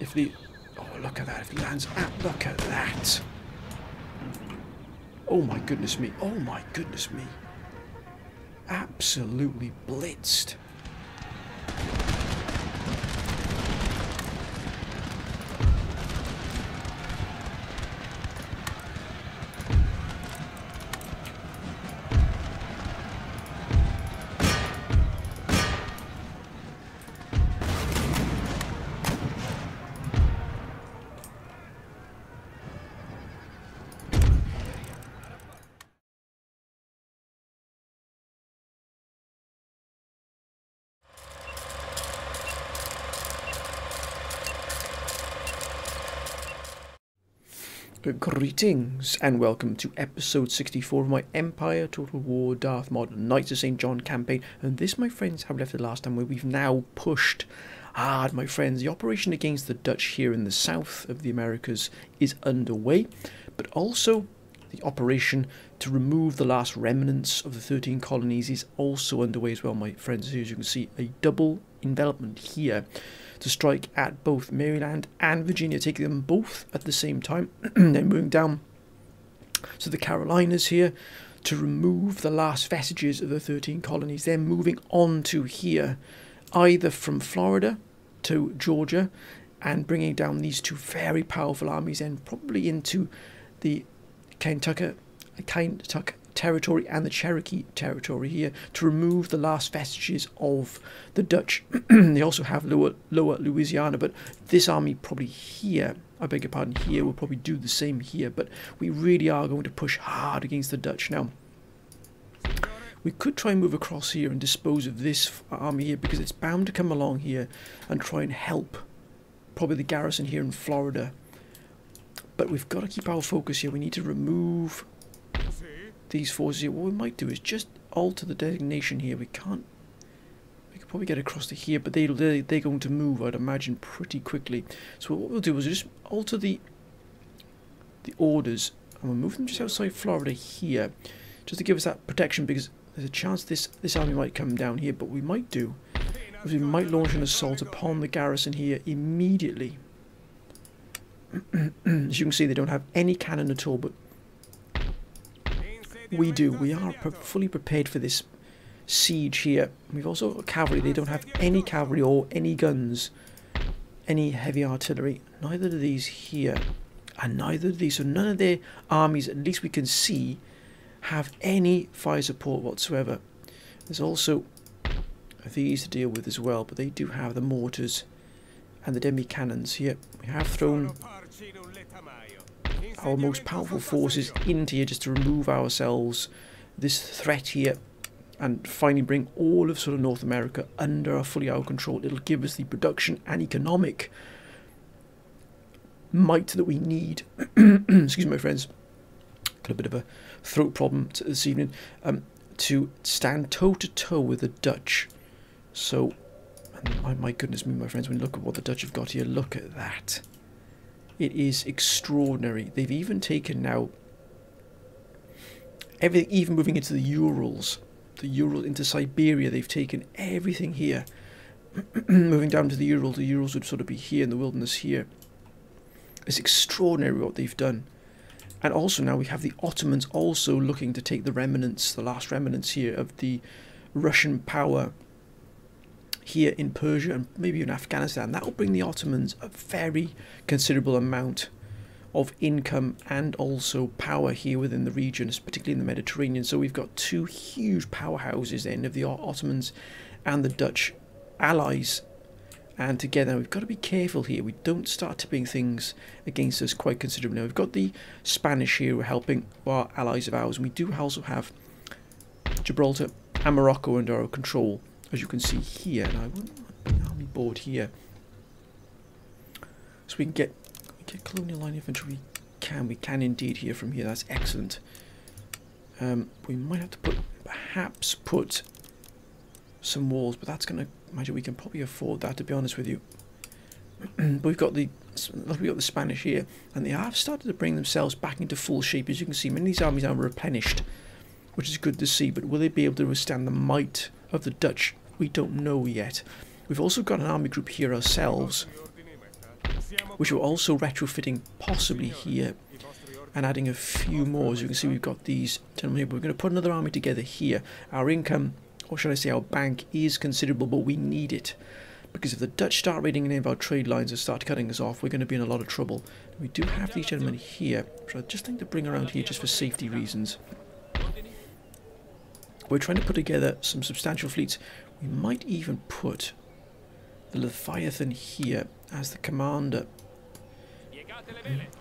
If the... Oh, look at that. If he lands... look at that. Oh my goodness me. Oh my goodness me. Absolutely blitzed. Greetings and welcome to episode 64 of my Empire Total War Darth Mod Knights of St. John campaign, and this, my friends, how we left it last time, where we've now pushed hard, my friends. The operation against the Dutch here in the south of the Americas is underway, but also the operation to remove the last remnants of the 13 colonies is also underway as well, my friends. As you can see, a double envelopment here to strike at both Maryland and Virginia, taking them both at the same time. Then moving down to the Carolinas here to remove the last vestiges of the 13 colonies. Then moving on to here, either from Florida to Georgia, and bringing down these two very powerful armies, and probably into the Kentucky territory and the Cherokee territory here to remove the last vestiges of the Dutch. They also have lower Louisiana, but this army probably here, I beg your pardon, here will probably do the same here, but we really are going to push hard against the Dutch. Now, we could try and move across here and dispose of this army here, because it's bound to come along here and try and help probably the garrison here in Florida. But we've got to keep our focus here. We need to remove these forces here. What we might do is just alter the designation here. We could probably get across to here, but they're going to move, I'd imagine, pretty quickly. So what we'll do is just alter the orders, and we'll move them just outside Florida here, just to give us that protection, because there's a chance this army might come down here. But we might do is we might launch an assault upon the garrison here immediately. As you can see, they don't have any cannon at all, but we do. We are fully prepared for this siege here. We've also got cavalry. They don't have any cavalry or any guns, any heavy artillery. Neither do these here, and neither do these. So none of their armies, at least we can see, have any fire support whatsoever. There's also these to deal with as well, but they do have the mortars and the demi cannons here. We have thrown our most powerful forces into here just to remove ourselves this threat here, and finally bring all of sort of North America under fully our control. It'll give us the production and economic might that we need. Excuse me, my friends, got a bit of a throat problem this evening, to stand toe to toe with the Dutch. So, my goodness me, my friends, when you look at what the Dutch have got here, look at that. It is extraordinary. They've even taken now everything, even moving into the Urals into Siberia. They've taken everything here. Moving down to the Urals would sort of be here in the wilderness here. It's extraordinary what they've done. And also now we have the Ottomans also looking to take the remnants, the last remnants here of the Russian power here in Persia and maybe in Afghanistan. That will bring the Ottomans a very considerable amount of income and also power here within the region, particularly in the Mediterranean. So we've got two huge powerhouses then of the Ottomans and the Dutch allies, and together we've got to be careful here we don't start tipping things against us quite considerably. Now we've got the Spanish here who are helping our allies of ours, and we do also have Gibraltar and Morocco under our control, as you can see here. Now I want the army board here so we can get colonial line infantry. We can indeed here from here. That's excellent. We might have to perhaps put some walls, but that's going to, imagine we can probably afford that, to be honest with you. But we've got the Spanish here, and they have started to bring themselves back into full shape. As you can see, many of these armies are replenished, which is good to see, but will they be able to withstand the might of the Dutch? We don't know yet. We've also got an army group here ourselves, which we're also retrofitting possibly here and adding a few more. As you can see, we've got these gentlemen here, but we're going to put another army together here. Our income, or should I say our bank, is considerable, but we need it. Because if the Dutch start raiding any of our trade lines and start cutting us off, we're going to be in a lot of trouble. We do have these gentlemen here, which I just think to bring around here just for safety reasons. We're trying to put together some substantial fleets. We might even put the Leviathan here as the commander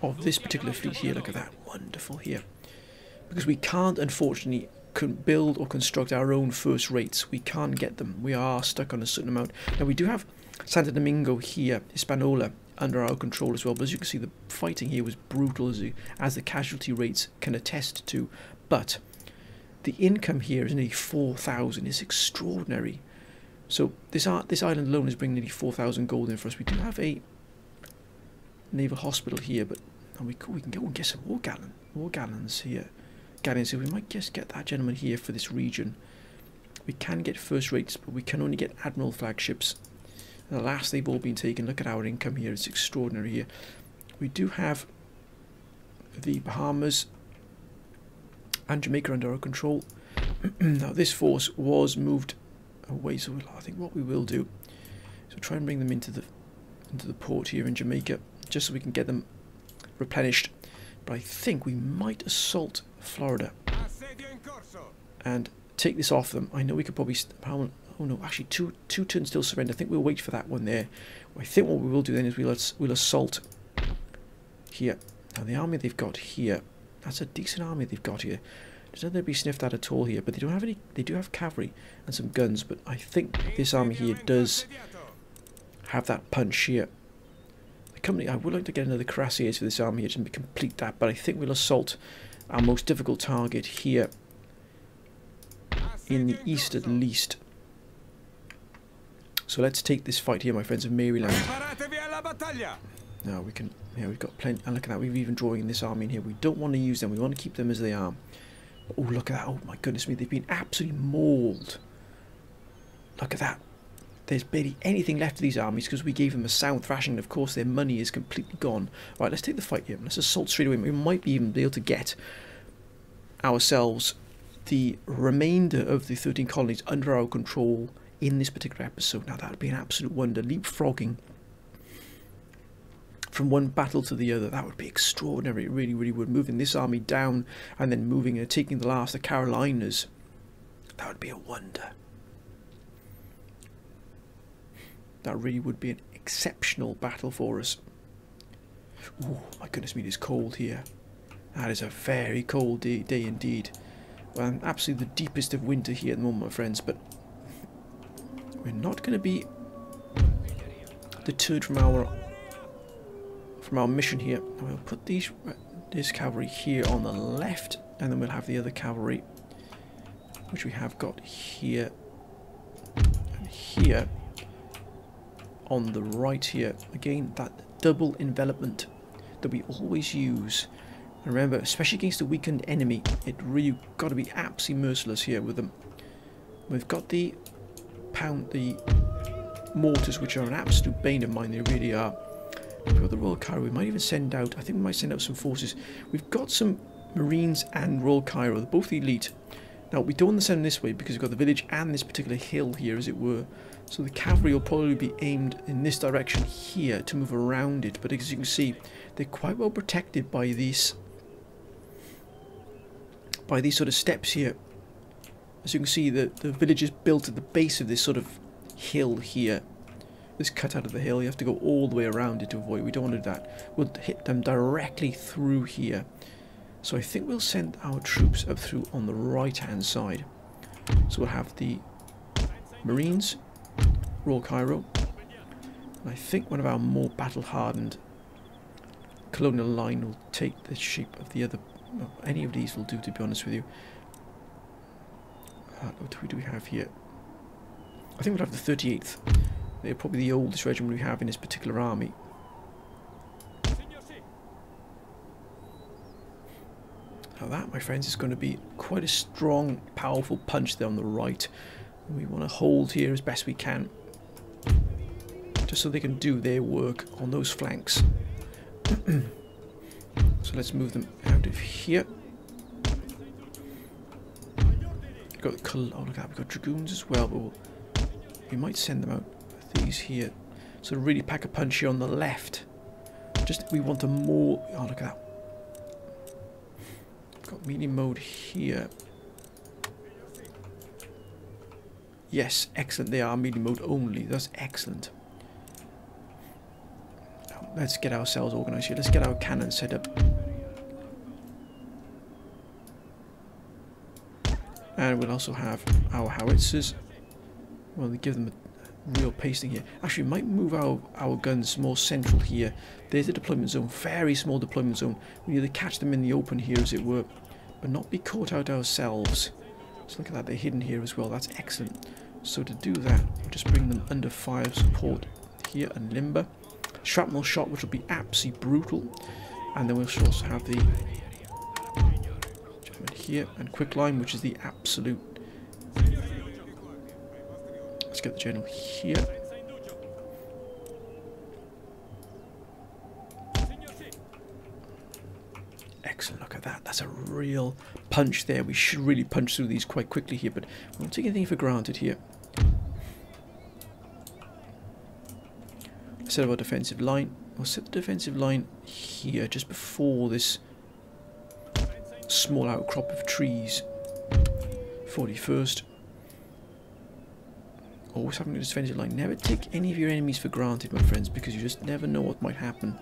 of this particular fleet here. Look at that, wonderful here. Because we can't, unfortunately, build or construct our own first rates. We can't get them. We are stuck on a certain amount. Now we do have Santo Domingo here, Hispaniola, under our control as well. But as you can see, the fighting here was brutal, as the casualty rates can attest to. But the income here is nearly 4,000. It's extraordinary. So this island alone is bringing nearly 4,000 gold in for us. We do have a naval hospital here, but we can go and get some more gallons here. So we might just get that gentleman here for this region. We can get first rates, but we can only get admiral flagships. And alas, they've all been taken. Look at our income here. It's extraordinary here. We do have the Bahamas and Jamaica under our control. Now this force was moved away, so I think what we will do is we'll try and bring them into the port here in Jamaica, just so we can get them replenished. But I think we might assault Florida and take this off them. I know we could probably... oh no, actually two turns still surrender. I think we'll wait for that one there. I think what we will do then is we'll assault here. Now the army they've got here, that's a decent army they've got here. There's nothing to be sniffed at all here, but they don't have any. They do have cavalry and some guns, but I think this army here does have that punch here. I would like to get another cuirassiers for this army here to complete that, but I think we'll assault our most difficult target here in the east at least. So let's take this fight here, my friends of Maryland. Now we can, we've got plenty, and look at that, we've even drawing in this army in here. We don't want to use them, we want to keep them as they are. Oh, look at that, oh my goodness me, they've been absolutely mauled. Look at that. There's barely anything left of these armies because we gave them a sound thrashing, and of course their money is completely gone. Right, let's take the fight here. Let's assault straight away. We might even be able to get ourselves the remainder of the 13 colonies under our control in this particular episode. Now that would be an absolute wonder. Leapfrogging from one battle to the other, that would be extraordinary. It really, really would. Moving this army down and then moving and taking the Carolinas, that would be a wonder. That really would be an exceptional battle for us. Oh my goodness me, it is cold here. That is a very cold day indeed. Well, absolutely the deepest of winter here at the moment, my friends, but we're not going to be deterred from our mission here. We'll put this cavalry here on the left, and then we'll have the other cavalry, which we have got here and here on the right here. Again, that double envelopment that we always use. And remember, especially against a weakened enemy, it really got to be absolutely merciless here with them. We've got the mortars, which are an absolute bane of mine. They really are. We've got the Royal Cairo. We might even send out, I think we might send out some forces. We've got some Marines and Royal Cairo. They're both elite. Now, we don't want to send them this way because we've got the village and this particular hill here, as it were. So the cavalry will probably be aimed in this direction here to move around it. But as you can see, they're quite well protected by these sort of steps here. As you can see, the village is built at the base of this sort of hill here. This cut out of the hill, you have to go all the way around it to avoid. We don't want to do that. We'll hit them directly through here. So I think we'll send our troops up through on the right hand side. So we'll have the Marines, Royal Cairo, and I think one of our more battle hardened colonial line will take the shape of the other. No, any of these will do, to be honest with you. What do we have here? I think we'll have the 38th. They're probably the oldest regiment we have in this particular army. Now that, my friends, is going to be quite a strong, powerful punch there on the right. We want to hold here as best we can just so they can do their work on those flanks. So let's move them out of here. Got oh, look at that, we've got dragoons as well, but we might send them out with these here. So really pack a punch here on the left. Just we want a more, oh look at that. Got melee mode here. Yes, excellent, they are melee mode only, that's excellent. Now, let's get ourselves organised here, let's get our cannon set up. And we'll also have our howitzers. Well, we give them a real pasting here. Actually, we might move our guns more central here. There's the deployment zone, very small deployment zone. We need to catch them in the open here, as it were, but not be caught out ourselves. So look at that, they're hidden here as well. That's excellent. So to do that, we'll just bring them under fire support here and limber. Shrapnel shot, which will be absolutely brutal. And then we'll also have the here and quicklime, which is the absolute. Let's get the general here. Excellent, look at that, that's a real punch there. We should really punch through these quite quickly here, but we won't take anything for granted here. Set up our defensive line. We'll set the defensive line here just before this small outcrop of trees. 41st. Always having a defensive line. Never take any of your enemies for granted, my friends, because you just never know what might happen.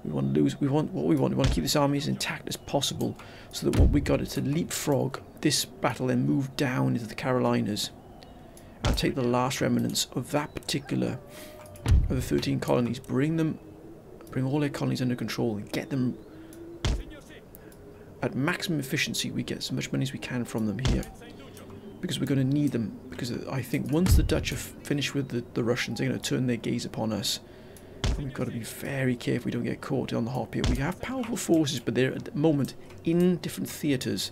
We want to lose. We want to keep this army as intact as possible, so that what we got is to leapfrog this battle and move down into the Carolinas and take the last remnants of that particular of the 13 colonies. Bring all their colonies under control and get them at maximum efficiency. We get as much money as we can from them here, because we're going to need them, because I think once the Dutch are finished with the Russians, they're going to turn their gaze upon us, and we've got to be very careful we don't get caught on the hop here. We have powerful forces, but they're at the moment in different theatres.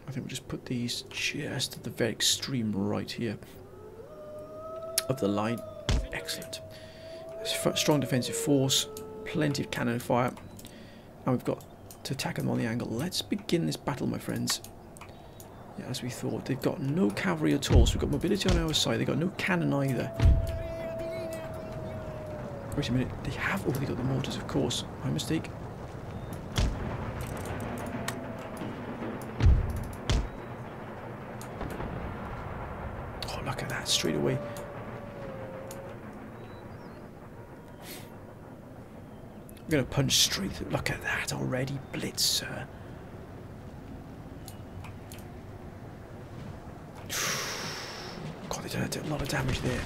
I think we'll just put these just at the very extreme right here of the line. Excellent. Strong defensive force, plenty of cannon fire, and we've got to attack them on the angle. Let's begin this battle, my friends. Yeah, as we thought, they've got no cavalry at all, so we've got mobility on our side. They've got no cannon either. Wait a minute, they have, oh, they got the mortars, of course. My mistake. Oh, look at that, straight away. We're going to punch straight through. Look at that already. Blitz, sir. God, they did a lot of damage there.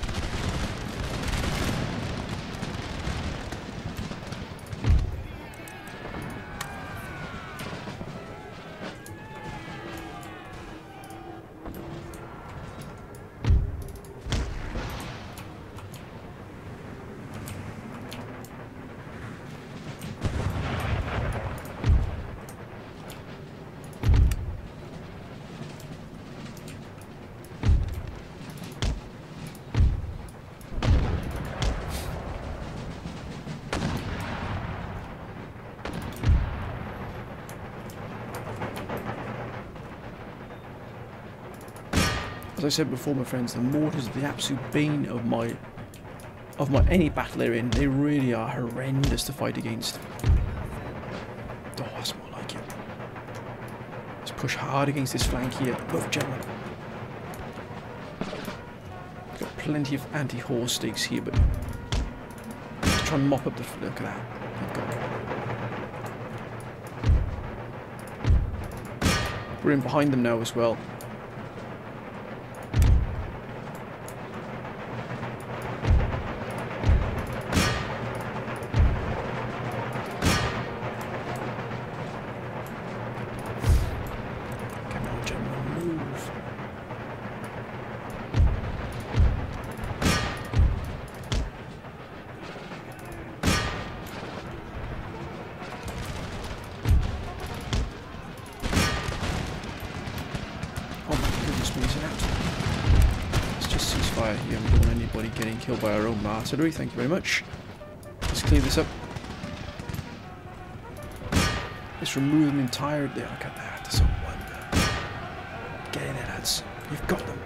As I said before, my friends, the mortars are the absolute bane of any battle they're in. They really are horrendous to fight against. Oh, that's more like it. Let's push hard against this flank here. Love gentlemen. Got plenty of anti-horse stakes here, but let's try and mop up the. Look at that. We're in behind them now as well. fire here. We don't want anybody getting killed by our own artillery. Thank you very much. Let's clear this up. Let's remove them entirely. Look at that. That's a wonder. Get in there, lads. You've got them.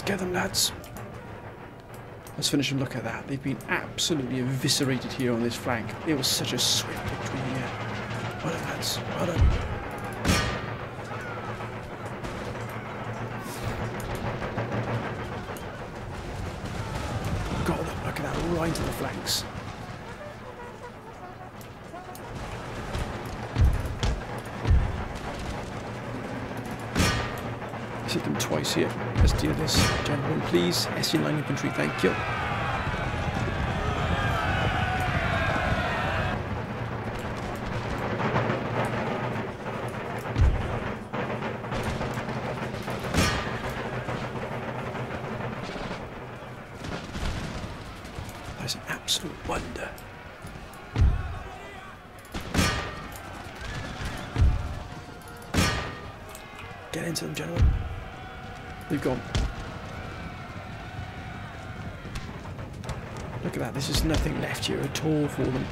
Get them, lads. Let's finish them. Look at that. They've been absolutely eviscerated here on this flank. It was such a swift victory here. Well done, lads. Well done. Got them. Look at that. Right to the flanks. Hit them twice here. Let's do this, gentlemen, please. SC line infantry, thank you. That's an absolute wonder. Get into them, gentlemen. They've gone. Look at that, there's just nothing left here at all for them.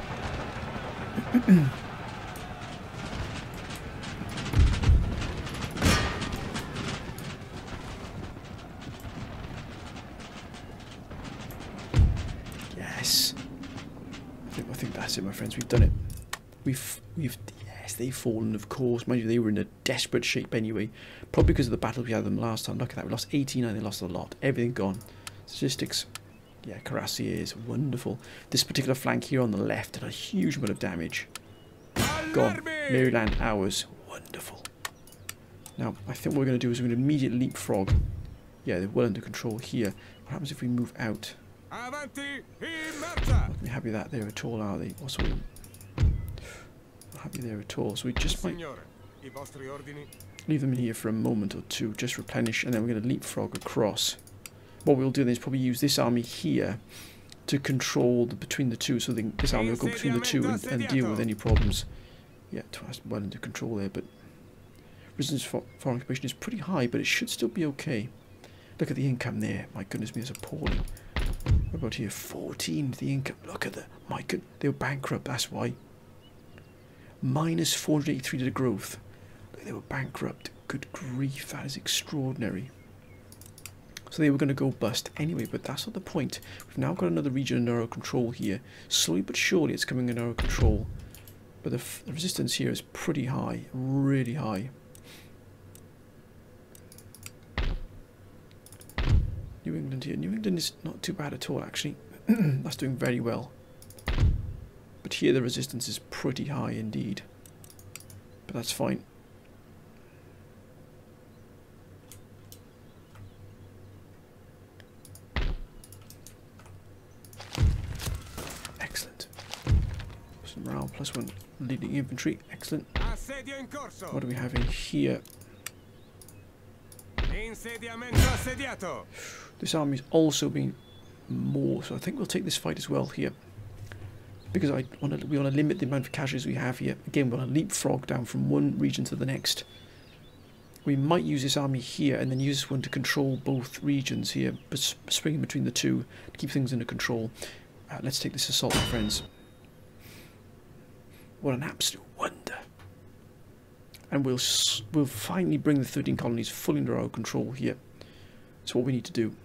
Yes. I think that's it, my friends, we've done it. We've yes, they've fallen, of course. Mind you, they were in a desperate shape anyway. Probably because of the battle we had them last time. Look at that, we lost 89, they lost a lot. Everything gone. Statistics. Yeah, Cuirassier is wonderful. This particular flank here on the left did a huge amount of damage. Gone. Maryland, ours. Wonderful. Now, I think what we're going to do is we're going to immediately leapfrog. Yeah, they're well under control here. What happens if we move out? Not going to be happy with that there at all, are they? Also, not happy there at all. So we just might leave them in here for a moment or two, just replenish, and then we're going to leapfrog across. What we'll do then is probably use this army here to control between the two, so this army will go between the two and deal with any problems. Yeah, that's well under control there, but resistance for foreign occupation is pretty high, but it should still be okay. Look at the income there. My goodness me, it's appalling. What about here? 14, the income. Look at the, my good, they were bankrupt, that's why. Minus 483 to the growth. Look, they were bankrupt. Good grief, that is extraordinary. So they were going to go bust anyway, but that's not the point. We've now got another region under our control here. Slowly but surely it's coming under our control. But the resistance here is pretty high, really high. New England here. New England is not too bad at all, actually. That's doing very well. But here the resistance is pretty high indeed. But that's fine. Excellent. Some morale +1 leading infantry. Excellent. What do we have in here? This army is also being more, so I think we'll take this fight as well here, because we want to limit the amount of casualties we have here. Again, we want to leapfrog down from one region to the next. We might use this army here and then use this one to control both regions here, but spring between the two to keep things under control. Let's take this assault, my friends. What an absolute wonder. And we'll finally bring the 13 colonies fully under our control here. That's what we need to do.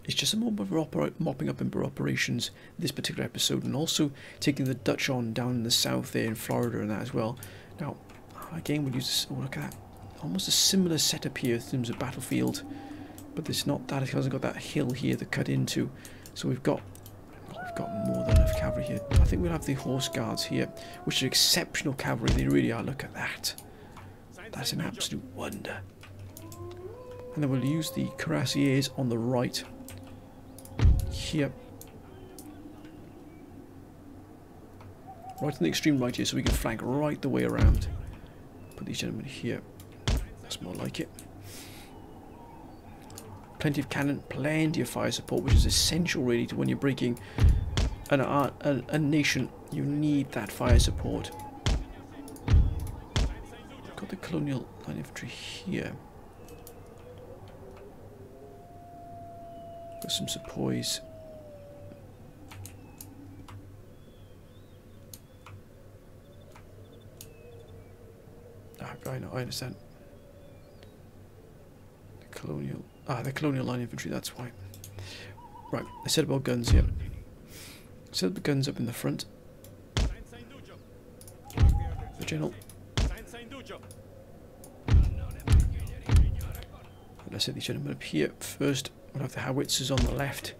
It's just a moment of mopping up Emperor operations this particular episode, and also taking the Dutch on down in the south there in Florida and that as well. Now, again, we'll use this. Oh, look at that. Almost a similar setup here in terms of battlefield. But it's not that, it hasn't got that hill here to cut into. So we've got we've got more than enough cavalry here. I think we'll have the horse guards here, which are exceptional cavalry. They really are. Look at that. That's an absolute wonder. And then we'll use the cuirassiers on the right here. Right in the extreme right here, so we can flank right the way around. Put these gentlemen here. That's more like it. Plenty of cannon, plenty of fire support, which is essential really to when you're breaking a nation. You need that fire support. Got the colonial line infantry here. Got some sepoys. I know, I understand. The colonial line infantry, that's why. Right, I said about guns here. Set the guns up in the front. The general. Let's set these gentlemen up here. First, we'll have the howitzers on the left.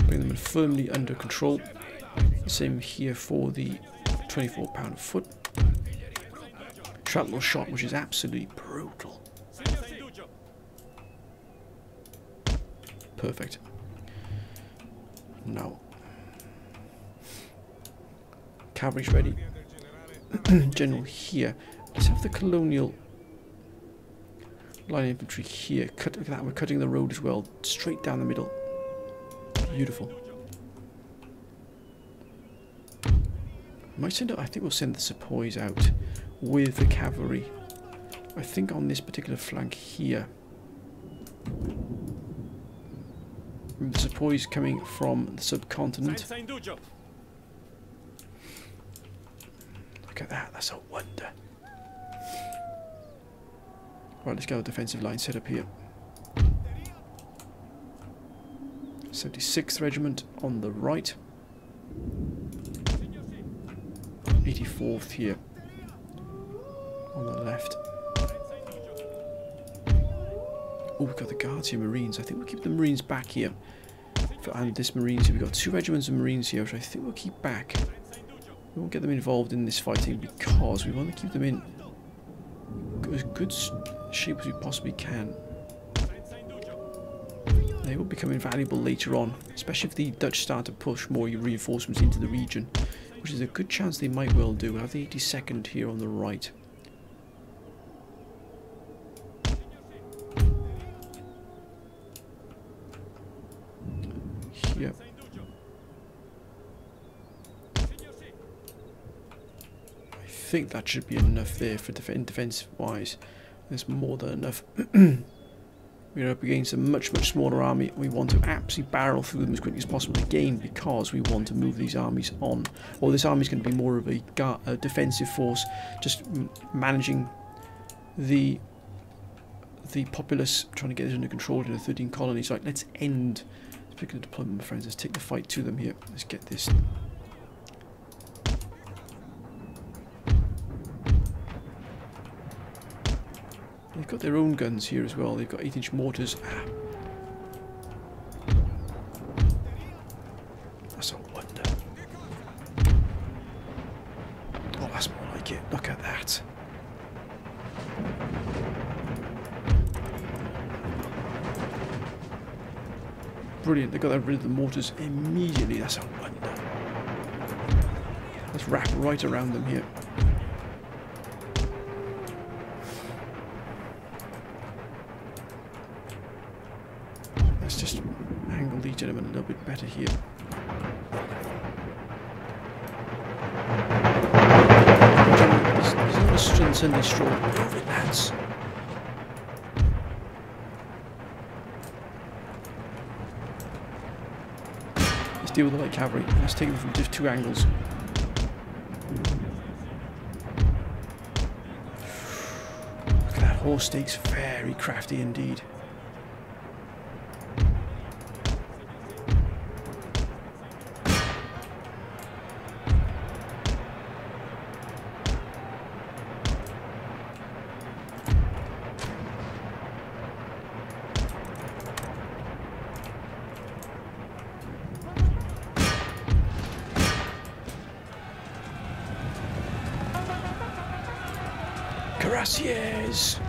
Bring them in firmly under control. Same here for the 24-pounder foot. Shrapnel shot, which is absolutely brutal. Perfect. Now, cavalry's ready. General here. Let's have the colonial line infantry here. Look at that, we're cutting the road as well, straight down the middle. Beautiful. Might send I think we'll send the sepoys out with the cavalry. I think on this particular flank here. The sepoys coming from the subcontinent. Look at that, that's a wonder. Right, let's get our defensive line set up here. 76th Regiment on the right. 84th here on the left. Oh, we've got the guards here, Marines. I think we'll keep the Marines back here. And this Marines here, we've got 2 regiments of Marines here, which I think we'll keep back. We won't get them involved in this fighting because we want to keep them in as good shape as we possibly can. They will become invaluable later on, especially if the Dutch start to push more reinforcements into the region, which is a good chance they might well do. We'll have the 82nd here on the right. Here. I think that should be enough there for defensive wise. There's more than enough. We're up against a much smaller army. We want to absolutely barrel through them as quickly as possible again because we want to move these armies on. Or this army is going to be more of a defensive force, just managing the populace, trying to get it under control in the 13 colonies. Right, let's end this particular deployment, my friends. Let's take the fight to them here. Let's get this. They've got their own guns here as well. They've got 8-inch mortars. That's a wonder. Oh, that's more like it. Look at that. Brilliant. They got rid of the mortars immediately. That's a wonder. Let's wrap right around them here. Let's just angle these gentlemen a little bit better here. There's not a strength in this straw. Move it, lads. Let's deal with the light cavalry. Let's take them from 2 angles. Look at that horse stakes, very crafty indeed. Gracias!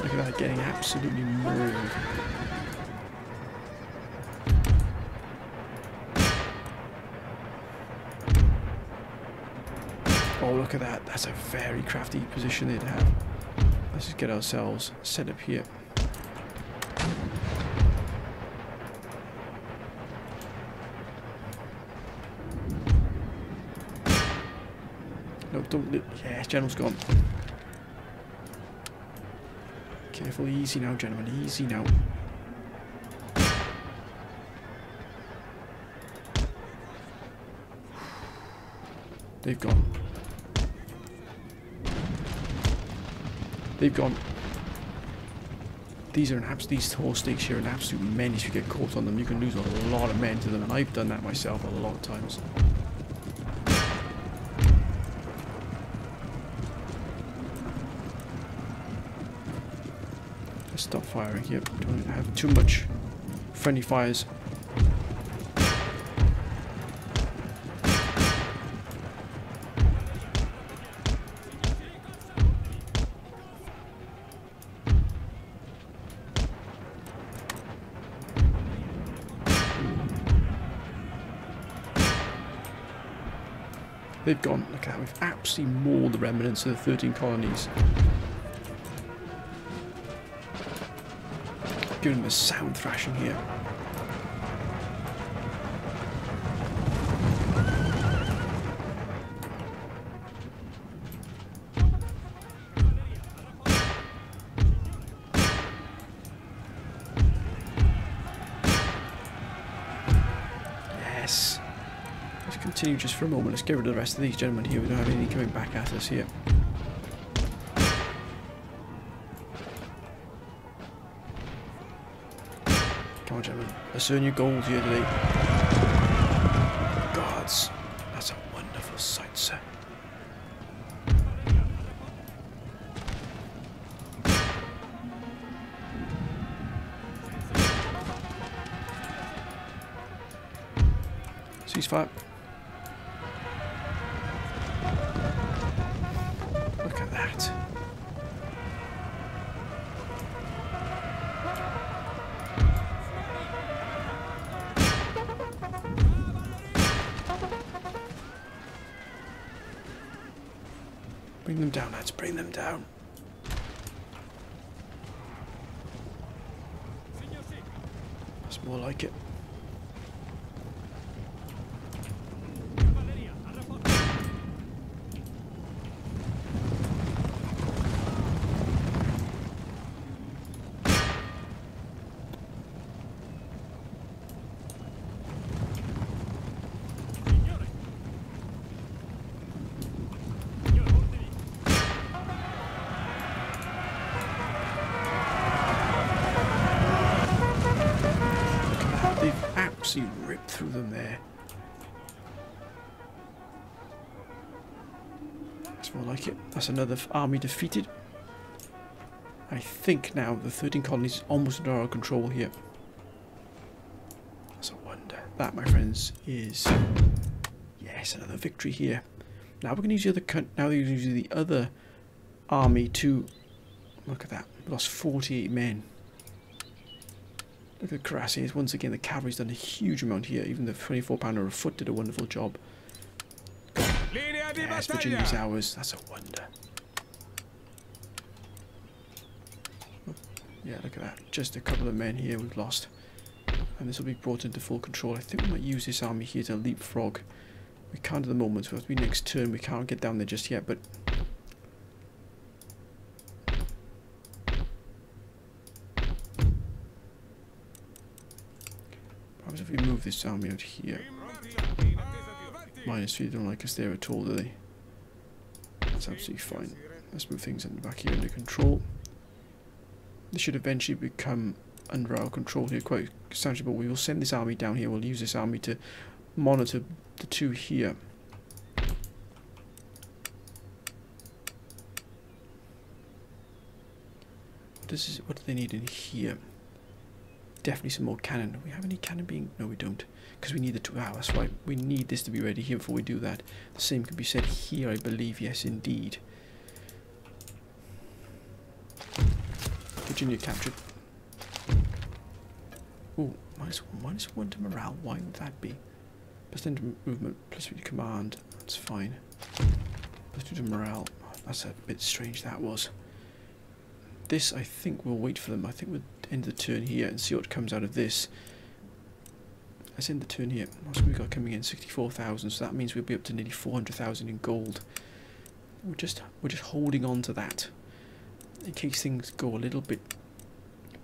Look at that, getting absolutely mauled. Oh, look at that. That's a very crafty position there to have. Let's just get ourselves set up here. No, don't. Yes, General's gone. Careful, easy now, gentlemen. Easy now. They've gone. They've gone. These horse stakes here are an absolute menace. If you get caught on them, you can lose a lot of men to them, and I've done that myself a lot of times. Let's stop firing here. Don't have too much friendly fires. They've gone. Look at that. We've absolutely mauled the remnants of the 13 colonies. Giving them a sound thrashing here. Yes. Let's continue just for a moment. Let's get rid of the rest of these gentlemen here. We don't have anything coming back at us here. Come on, gentlemen. Let's earn your gold here today. Gods, that's a wonderful sight, sir. Ceasefire. Look at that. Bring them down, lads. Bring them down. That's more like it. Absolutely ripped through them there. That's more like it. That's another army defeated. I think now the 13 colonies is almost under our control here. That's a wonder. That, my friends, is yes, another victory here. Now we're going to use the other. Now we're going to use the other army to look at that. We lost 48 men. Look at the cuirassiers. Once again, the cavalry's done a huge amount here. Even the 24-pounder of foot did a wonderful job. Yes, Virginia's ours. That's a wonder. Oh, yeah, look at that. Just a couple of men here we've lost. And this will be brought into full control. I think we might use this army here to leapfrog. We can't at the moment, so it'll have to be next turn. We can't get down there just yet, but if we move this army out here. -3 don't like us there at all, do they? That's absolutely fine. Let's move things in the back here under control. This should eventually become under our control here quite substantially, but we will send this army down here. We'll use this army to monitor the two here. What do they need in here? definitely some more cannon. Do we have any cannon being... No, we don't. Because we need the two... Ah, that's right. We need this to be ready here before we do that. The same can be said here, I believe. Yes, indeed. Virginia captured. Oh, -1 to morale. Why would that be? +10 to movement, +3 to command. That's fine. +2 to morale. That's a bit strange, that was. This, I think we'll wait for them. I think we'll end the turn here and see what comes out of this. Let's end the turn here. What's we got coming in? 64,000. So that means we'll be up to nearly 400,000 in gold. We're just holding on to that in case things go a little bit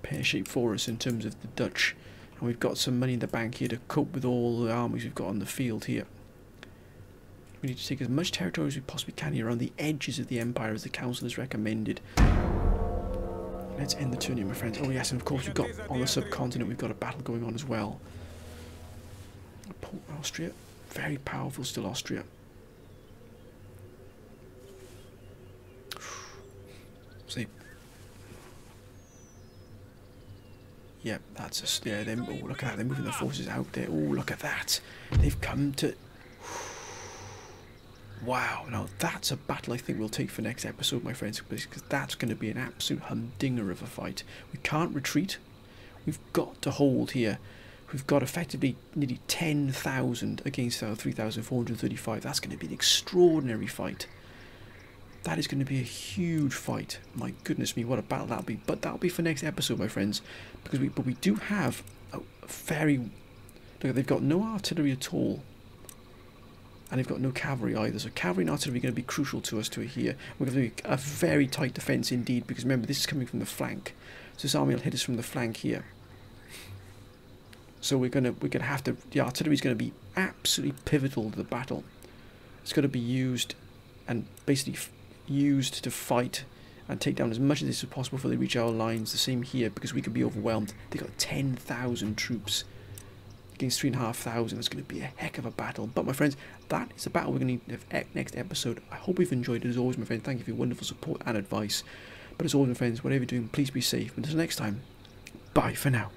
pear-shaped for us in terms of the Dutch. And we've got some money in the bank here to cope with all the armies we've got on the field here. We need to take as much territory as we possibly can here around the edges of the empire as the council has recommended. Let's end the turn here, my friends. Oh yes, and of course we've got on the subcontinent, we've got a battle going on as well. Austria, very powerful still, Austria. See. Yep, that's a... Yeah, them, oh, look at that, they're moving the forces out there. Oh, look at that. They've come to... Wow, now that's a battle I think we'll take for next episode, my friends, because that's going to be an absolute humdinger of a fight. We can't retreat. We've got to hold here. We've got effectively nearly 10,000 against our 3,435. That's going to be an extraordinary fight. That is going to be a huge fight. My goodness me, what a battle that'll be. But that'll be for next episode, my friends, because we do have a very... Look, they've got no artillery at all. And they've got no cavalry either, so cavalry and artillery are going to be crucial to us here. We're going to be a very tight defence indeed, because remember, this is coming from the flank. So this army will hit us from the flank here. So we're going to have to... The artillery is going to be absolutely pivotal to the battle. It's got to be used and basically used to fight and take down as much of this as possible before they reach our lines. The same here, because we could be overwhelmed. They've got 10,000 troops against 3,500. It's going to be a heck of a battle. But my friends, that is a battle we're going to need next episode. I hope you've enjoyed it as always, my friend. Thank you for your wonderful support and advice. But as always, my friends, whatever you're doing, please be safe. Until next time, bye for now.